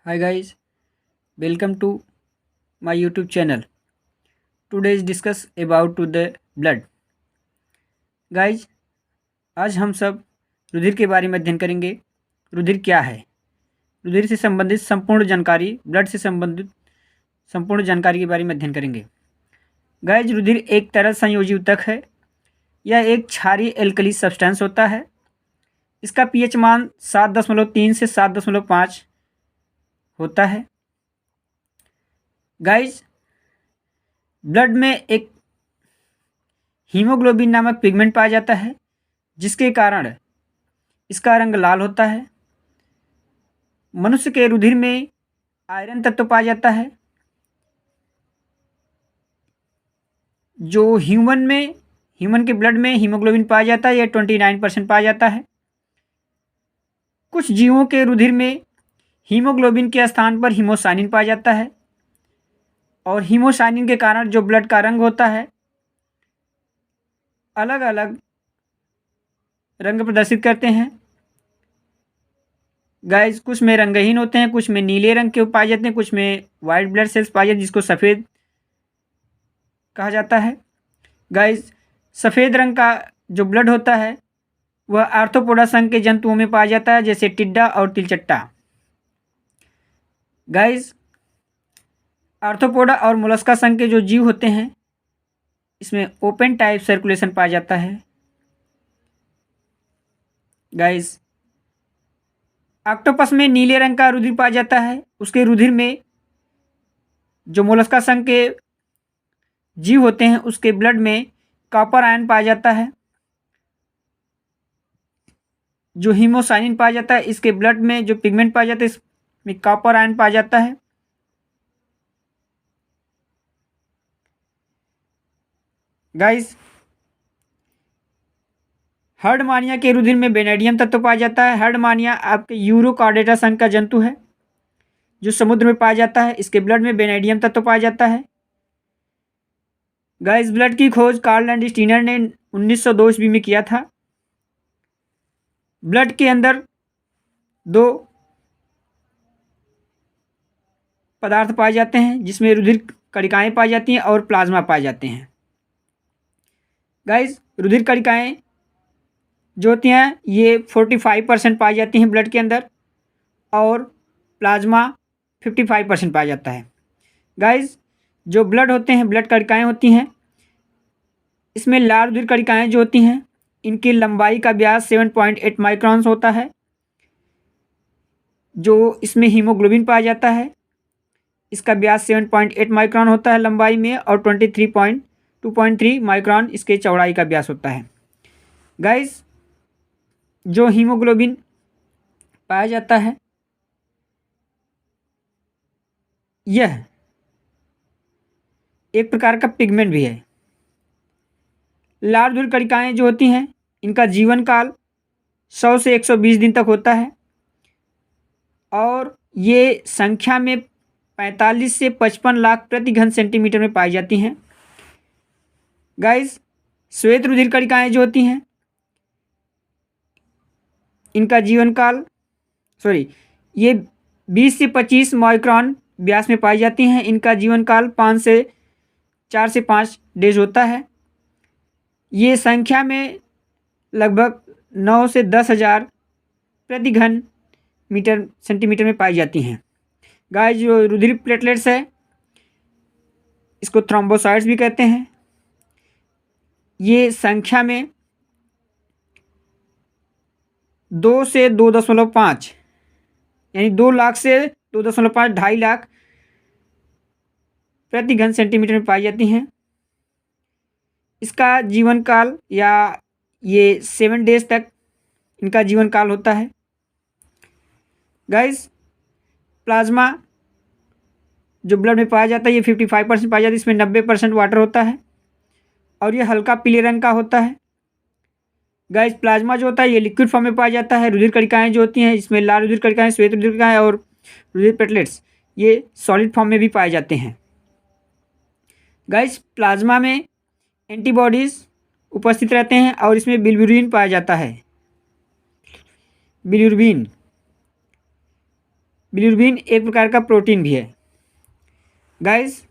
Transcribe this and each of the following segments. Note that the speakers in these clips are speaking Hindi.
Hi guys, welcome to my YouTube channel. Today is discuss about to the blood. Guys, आज हम सब रुधिर के बारे में अध्ययन करेंगे। रुधिर क्या है? रुधिर से संबंधित संपूर्ण जानकारी, ब्लड से संबंधित संपूर्ण जानकारी के बारे में अध्ययन करेंगे। गाइज, रुधिर एक तरल संयोजी ऊतक है। यह एक क्षारीय एल्कली सब्सटेंस होता है। इसका पीएच मान 7.3 से 7.5 होता है। गाइज, ब्लड में एक हीमोग्लोबिन नामक पिगमेंट पाया जाता है, जिसके कारण इसका रंग लाल होता है। मनुष्य के रुधिर में आयरन तत्व पाया जाता है, जो ह्यूमन के ब्लड में हीमोग्लोबिन पाया जाता है। यह 29% पाया जाता है। कुछ जीवों के रुधिर में हीमोग्लोबिन के स्थान पर हीमोसाइनिन पाया जाता है, और हीमोसाइनिन के कारण जो ब्लड का रंग होता है अलग अलग रंग प्रदर्शित करते हैं। गाइस, कुछ में रंगहीन होते हैं, कुछ में नीले रंग के पाए जाते हैं, कुछ में वाइट ब्लड सेल्स पाए जाते हैं, जिसको सफ़ेद कहा जाता है। गाइस, सफ़ेद रंग का जो ब्लड होता है वह आर्थ्रोपोडा संघ के जंतुओं में पाया जाता है, जैसे टिड्डा और तिलचट्टा। गाइस, आर्थ्रोपोडा और मोलस्का संघ के जो जीव होते हैं, इसमें ओपन टाइप सर्कुलेशन पाया जाता है। गाइस, ऑक्टोपस में नीले रंग का रुधिर पाया जाता है। उसके रुधिर में जो मोलस्का संघ के जीव होते हैं, उसके ब्लड में कॉपर आयन पाया जाता है। जो हीमोसाइनिन पाया जाता है, इसके ब्लड में जो पिगमेंट पाया जाता है, इसमें कॉपर आयन पाया जाता है। गाइस, हर्डमानिया के रुधिर में बेनेडियम तत्व पाया जाता है। हर्डमानिया आपके यूरोकार्डेटा संघ का जंतु है, जो समुद्र में पाया जाता है। इसके ब्लड में बेनेडियम तत्व पाया जाता है। गाइस, ब्लड की खोज कार्ल एंड स्टीनर ने 1902 ईस्वी में किया था। ब्लड के अंदर दो पदार्थ पाए जाते हैं, जिसमें रुधिर कणिकाएं पाई जाती हैं और प्लाज्मा पाए जाते हैं। गाइस, रुधिर कणिकाएं जो होती हैं ये 45% पाई जाती हैं ब्लड के अंदर, और प्लाज्मा 55% पाया जाता है। गाइस, जो ब्लड होते हैं, ब्लड कणिकाएं होती हैं, इसमें लाल रुधिर कणिकाएं जो होती हैं, इनकी लंबाई का व्यास 7.8 माइक्रॉन्स होता है। जो इसमें हीमोग्लोबिन पाया जाता है, इसका व्यास 7.8 माइक्रॉन होता है लंबाई में, और 2.3 माइक्रॉन इसके चौड़ाई का व्यास होता है। गाइस, जो हीमोग्लोबिन पाया जाता है, यह एक प्रकार का पिगमेंट भी है। लाल रुधिर कणिकाएं जो होती हैं, इनका जीवन काल 100 से 120 दिन तक होता है, और ये संख्या में 45 से 55 लाख प्रति घन सेंटीमीटर में पाई जाती हैं। गाइस, श्वेत रुधिर कणिकाएं जो होती हैं, इनका जीवन काल ये 20 से 25 माइक्रॉन व्यास में पाई जाती हैं। इनका जीवन काल 4 से 5 डेज होता है। ये संख्या में लगभग 9 से 10,000 प्रति घन मीटर सेंटीमीटर में पाई जाती हैं। गाइस, जो रुधिर प्लेटलेट्स है, इसको थ्रोम्बोसाइट्स भी कहते हैं। ये संख्या में 2 से 2.5 यानी 2 लाख से 2.5 2.5 लाख प्रति घन सेंटीमीटर में पाई जाती हैं। इसका जीवन काल या ये 7 डेज तक इनका जीवन काल होता है। गाइस, प्लाज्मा जो ब्लड में पाया जाता है, ये 55% पाया जाता है। इसमें 90% वाटर होता है, और ये हल्का पीले रंग का होता है। गाइस, प्लाज्मा जो होता है ये लिक्विड फॉर्म में पाया जाता है। रुधिर कणिकाएं जो होती हैं, इसमें लाल रुधिर कणिकाएं, श्वेत रुधिर कणिकाएं और रुधिर प्लेटलेट्स, ये सॉलिड फॉर्म में भी पाए जाते हैं। गाइस, प्लाज्मा में एंटीबॉडीज़ उपस्थित रहते हैं, और इसमें बिलिरुबिन पाया जाता है। बिलिरुबिन एक प्रकार का प्रोटीन भी है। गाइस,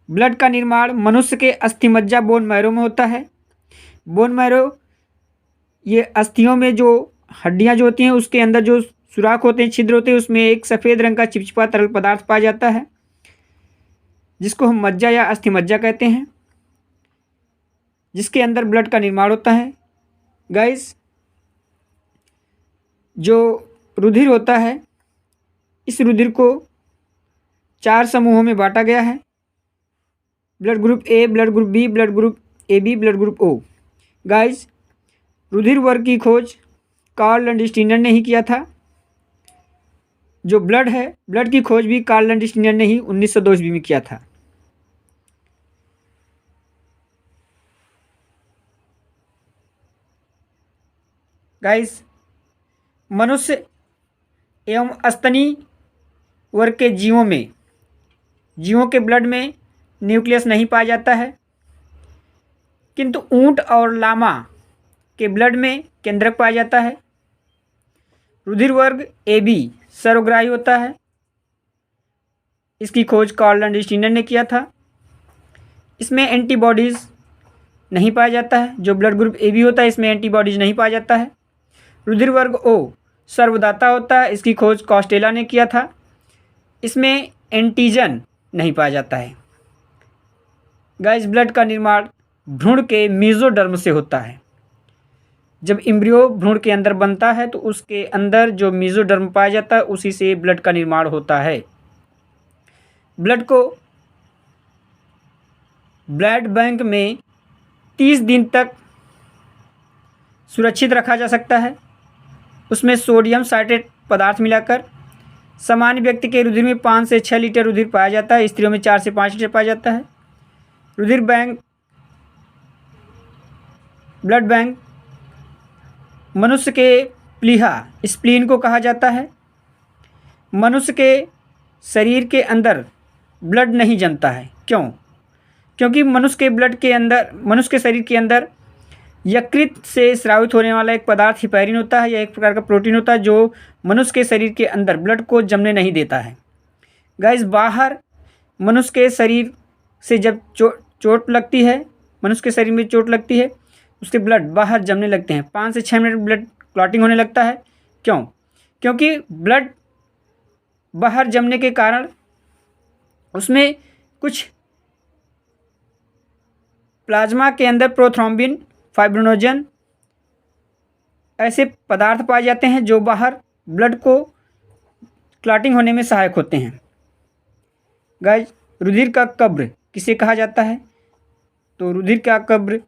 ब्लड का निर्माण मनुष्य के अस्थिमज्जा बोन मैरो में होता है। बोन मैरो ये अस्थियों में जो हड्डियां जो होती हैं उसके अंदर जो सुराख होते हैं, छिद्र होते हैं, उसमें एक सफ़ेद रंग का चिपचिपा तरल पदार्थ पाया जाता है जिसको हम मज्जा या अस्थिमज्जा कहते हैं, जिसके अंदर ब्लड का निर्माण होता है। गाइस, जो रुधिर होता है, इस रुधिर को 4 समूहों में बांटा गया है। Blood group A, blood group B, blood group A B, blood group O. Guys, रुधिर वर्ग की खोज कार्ल लैंडस्टीनर ने ही किया था। जो ब्लड है, ब्लड की खोज भी कार्ल लैंडस्टीनर ने ही 1902 ईस्वी में किया था। गाइस, मनुष्य एवं स्तनी वर्ग के जीवों के ब्लड में न्यूक्लियस नहीं पाया जाता है, किंतु ऊंट और लामा के ब्लड में केंद्रक पाया जाता है। रुधिर वर्ग ए बी सर्वग्राही होता है। इसकी खोज कार्ल लैंडस्टीनर ने किया था। इसमें एंटीबॉडीज़ नहीं पाया जाता है। जो ब्लड ग्रुप ए बी होता है, इसमें एंटीबॉडीज़ नहीं पाया जाता है। रुधिर वर्ग ओ सर्वदाता होता है। इसकी खोज कॉस्टेला ने किया था। इसमें एंटीजन नहीं पाया जाता है। गाइस, ब्लड का निर्माण भ्रूण के मेसोडर्म से होता है। जब एम्ब्रियो भ्रूण के अंदर बनता है तो उसके अंदर जो मेसोडर्म पाया जाता है उसी से ब्लड का निर्माण होता है। ब्लड को ब्लड बैंक में 30 दिन तक सुरक्षित रखा जा सकता है, उसमें सोडियम साइट्रेट पदार्थ मिलाकर। सामान्य व्यक्ति के रुधिर में 5 से 6 लीटर रुधिर पाया जाता है। स्त्रियों में 4 से 5 लीटर पाया जाता है। रुधिर बैंक, ब्लड बैंक मनुष्य के प्लीहा स्प्लीन को कहा जाता है। मनुष्य के शरीर के अंदर ब्लड नहीं जमता है। क्यों? क्योंकि मनुष्य के शरीर के अंदर यकृत से स्रावित होने वाला एक पदार्थ हिपैरिन होता है। यह एक प्रकार का प्रोटीन होता है जो मनुष्य के शरीर के अंदर ब्लड को जमने नहीं देता है। गाइस, बाहर मनुष्य के शरीर से जब चोट लगती है, मनुष्य के शरीर में चोट लगती है, उसके ब्लड बाहर जमने लगते हैं। 5 से 6 मिनट ब्लड क्लॉटिंग होने लगता है। क्यों? क्योंकि ब्लड बाहर जमने के कारण उसमें कुछ प्लाज्मा के अंदर प्रोथ्रोम्बिन, फाइब्रिनोजन ऐसे पदार्थ पाए जाते हैं जो बाहर ब्लड को क्लॉटिंग होने में सहायक होते हैं। गाइस, रुधिर का कब्र किसे कहा जाता है? तो रुधिर का कब्र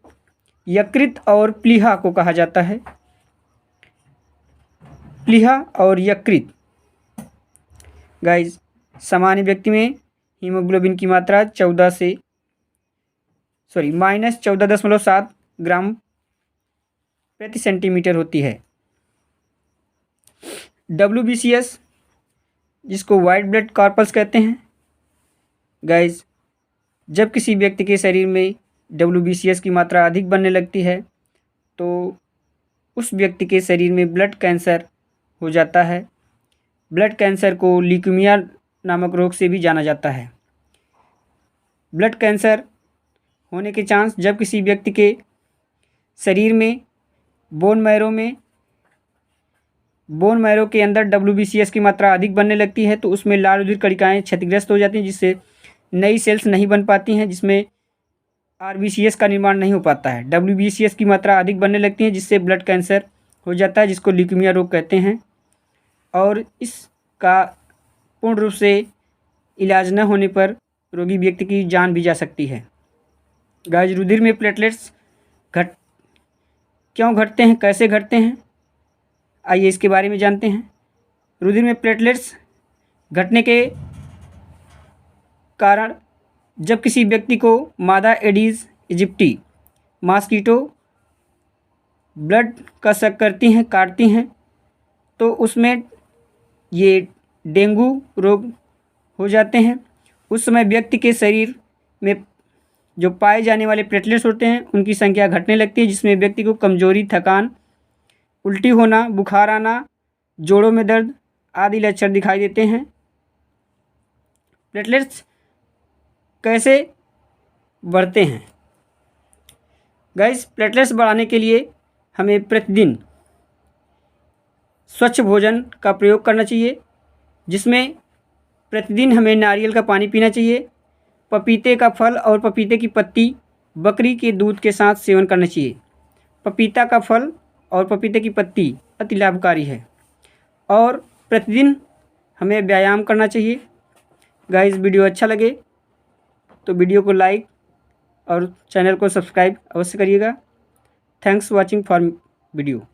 यकृत और प्लीहा को कहा जाता है। प्लीहा और यकृत। गाइस, सामान्य व्यक्ति में हीमोग्लोबिन की मात्रा -14.7 ग्राम प्रति सेंटीमीटर होती है। WBCS, जिसको वाइट ब्लड कॉर्पस कहते हैं। गाइस, जब किसी व्यक्ति के शरीर में WBCS की मात्रा अधिक बनने लगती है तो उस व्यक्ति के शरीर में ब्लड कैंसर हो जाता है। ब्लड कैंसर को ल्यूकीमिया नामक रोग से भी जाना जाता है। ब्लड कैंसर होने के चांस, जब किसी व्यक्ति के शरीर में बोन मैरो के अंदर WBCS की मात्रा अधिक बनने लगती है तो उसमें लाल रुधिर कणिकाएँ क्षतिग्रस्त हो जाती हैं, जिससे नई सेल्स नहीं बन पाती हैं, जिसमें RBCS का निर्माण नहीं हो पाता है। WBCS की मात्रा अधिक बनने लगती है जिससे ब्लड कैंसर हो जाता है, जिसको ल्यूकीमिया रोग कहते हैं। और इसका पूर्ण रूप से इलाज न होने पर रोगी व्यक्ति की जान भी जा सकती है। गाइस, रुधिर में प्लेटलेट्स क्यों घटते हैं, कैसे घटते हैं, आइए इसके बारे में जानते हैं। रुधिर में प्लेटलेट्स घटने के कारण, जब किसी व्यक्ति को मादा एडीज इजिप्टी मॉस्किटो ब्लड का शक करती हैं, काटती हैं, तो उसमें ये डेंगू रोग हो जाते हैं। उस समय व्यक्ति के शरीर में जो पाए जाने वाले प्लेटलेट्स होते हैं उनकी संख्या घटने लगती है, जिसमें व्यक्ति को कमजोरी, थकान, उल्टी होना, बुखार आना, जोड़ों में दर्द आदि लक्षण दिखाई देते हैं। प्लेटलेट्स कैसे बढ़ते हैं? गाइस, प्लेटलेट्स बढ़ाने के लिए हमें प्रतिदिन स्वच्छ भोजन का प्रयोग करना चाहिए, जिसमें प्रतिदिन हमें नारियल का पानी पीना चाहिए, पपीते का फल और पपीते की पत्ती बकरी के दूध के साथ सेवन करना चाहिए। पपीता का फल और पपीते की पत्ती अति लाभकारी है। और प्रतिदिन हमें व्यायाम करना चाहिए। गाइस, वीडियो अच्छा लगे तो वीडियो को लाइक और चैनल को सब्सक्राइब अवश्य करिएगा। Thanks watching for video.